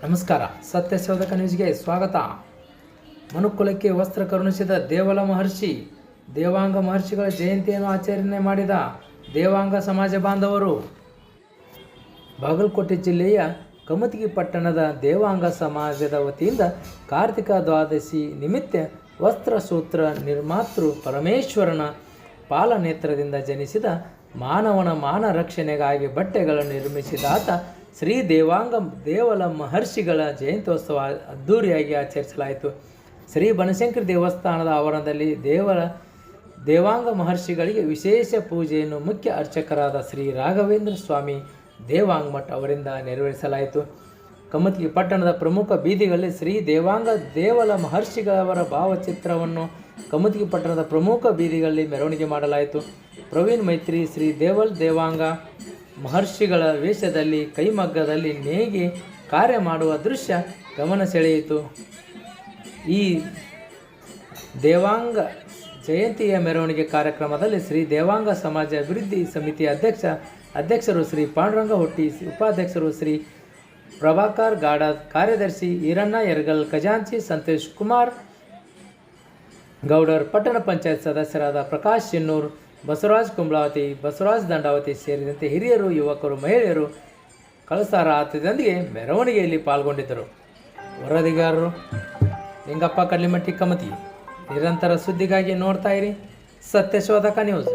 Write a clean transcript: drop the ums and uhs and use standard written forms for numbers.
ನಮಸ್ಕಾರ. ಸತ್ಯಶೋಧಕ ನ್ಯೂಸ್ಗೆ ಸ್ವಾಗತ. ಮನುಕುಲಕ್ಕೆ ವಸ್ತ್ರ ಕರುಣಿಸಿದ ದೇವಲ ಮಹರ್ಷಿ, ದೇವಾಂಗ ಮಹರ್ಷಿಗಳ ಜಯಂತಿಯನ್ನು ಆಚರಣೆ ಮಾಡಿದ ದೇವಾಂಗ ಸಮಾಜ ಬಾಂಧವರು. ಬಾಗಲಕೋಟೆ ಜಿಲ್ಲೆಯ ಕಮತಗಿ ಪಟ್ಟಣದ ದೇವಾಂಗ ಸಮಾಜದ ವತಿಯಿಂದ ಕಾರ್ತಿಕ ದ್ವಾದಶಿ ನಿಮಿತ್ತ ವಸ್ತ್ರಸೂತ್ರ ನಿರ್ಮಾತೃ ಪರಮೇಶ್ವರನ ಪಾಲನೇತ್ರದಿಂದ ಜನಿಸಿದ ಮಾನವನ ಮಾನ ರಕ್ಷಣೆಗಾಗಿ ಬಟ್ಟೆಗಳನ್ನು ನಿರ್ಮಿಸಿದಾತ ಶ್ರೀ ದೇವಲ ಮಹರ್ಷಿಗಳ ಜಯಂತ್ಯೋತ್ಸವ ಅದ್ಧೂರಿಯಾಗಿ ಆಚರಿಸಲಾಯಿತು. ಶ್ರೀ ಬನಶಂಕರಿ ದೇವಸ್ಥಾನದ ಆವರಣದಲ್ಲಿ ದೇವಾಂಗ ಮಹರ್ಷಿಗಳಿಗೆ ವಿಶೇಷ ಪೂಜೆಯನ್ನು ಮುಖ್ಯ ಅರ್ಚಕರಾದ ಶ್ರೀ ರಾಘವೇಂದ್ರ ಸ್ವಾಮಿ ದೇವಾಂಗ ಮಠ ಅವರಿಂದ ನೆರವೇರಿಸಲಾಯಿತು. ಕಮತಗಿ ಪಟ್ಟಣದ ಪ್ರಮುಖ ಬೀದಿಗಳಲ್ಲಿ ಶ್ರೀ ದೇವಲ ಮಹರ್ಷಿಗಳವರ ಭಾವಚಿತ್ರವನ್ನು ಕಮತಗಿ ಪಟ್ಟಣದ ಪ್ರಮುಖ ಬೀದಿಗಳಲ್ಲಿ ಮೆರವಣಿಗೆ ಮಾಡಲಾಯಿತು. ಪ್ರವೀಣ್ ಮೈತ್ರಿ ಶ್ರೀ ದೇವಾಂಗ ಮಹರ್ಷಿಗಳ ವೇಷದಲ್ಲಿ ಕೈಮಗ್ಗದಲ್ಲಿ ನೇಯ್ಗೆ ಕಾರ್ಯ ಮಾಡುವ ದೃಶ್ಯ ಗಮನ ಸೆಳೆಯಿತು. ಈ ದೇವಾಂಗ ಜಯಂತಿಯ ಮೆರವಣಿಗೆ ಕಾರ್ಯಕ್ರಮದಲ್ಲಿ ಶ್ರೀ ದೇವಾಂಗ ಸಮಾಜ ಅಭಿವೃದ್ಧಿ ಸಮಿತಿಯ ಅಧ್ಯಕ್ಷರು ಶ್ರೀ ಪಾಂಡುರಂಗ ಹೊಟ್ಟಿ, ಉಪಾಧ್ಯಕ್ಷರು ಶ್ರೀ ಪ್ರಭಾಕರ್ ಗಾಡದ್, ಕಾರ್ಯದರ್ಶಿ ಈರಣ್ಣ ಯರ್ಗಲ್, ಖಜಾಂಚಿ ಸಂತೋಷ್ ಕುಮಾರ್ ಗೌಡರ್, ಪಟ್ಟಣ ಪಂಚಾಯತ್ ಸದಸ್ಯರಾದ ಪ್ರಕಾಶ್ ಚೆನ್ನೂರ್, ಬಸವರಾಜ್ ಕುಂಬ್ಳಾವತಿ, ಬಸವರಾಜ್ ದಂಡಾವತಿ ಸೇರಿದಂತೆ ಹಿರಿಯರು, ಯುವಕರು, ಮಹಿಳೆಯರು ಕಳಸಾರ ಆತದೊಂದಿಗೆ ಮೆರವಣಿಗೆಯಲ್ಲಿ ಪಾಲ್ಗೊಂಡಿದ್ದರು. ವರದಿಗಾರರು ಲಿಂಗಪ್ಪ ಕಡ್ಲಿಮಟ್ಟಿ, ಕಮತಿ. ನಿರಂತರ ಸುದ್ದಿಗಾಗಿ ನೋಡ್ತಾ ಇರಿ ಸತ್ಯಶೋಧಕ ನ್ಯೂಸ್.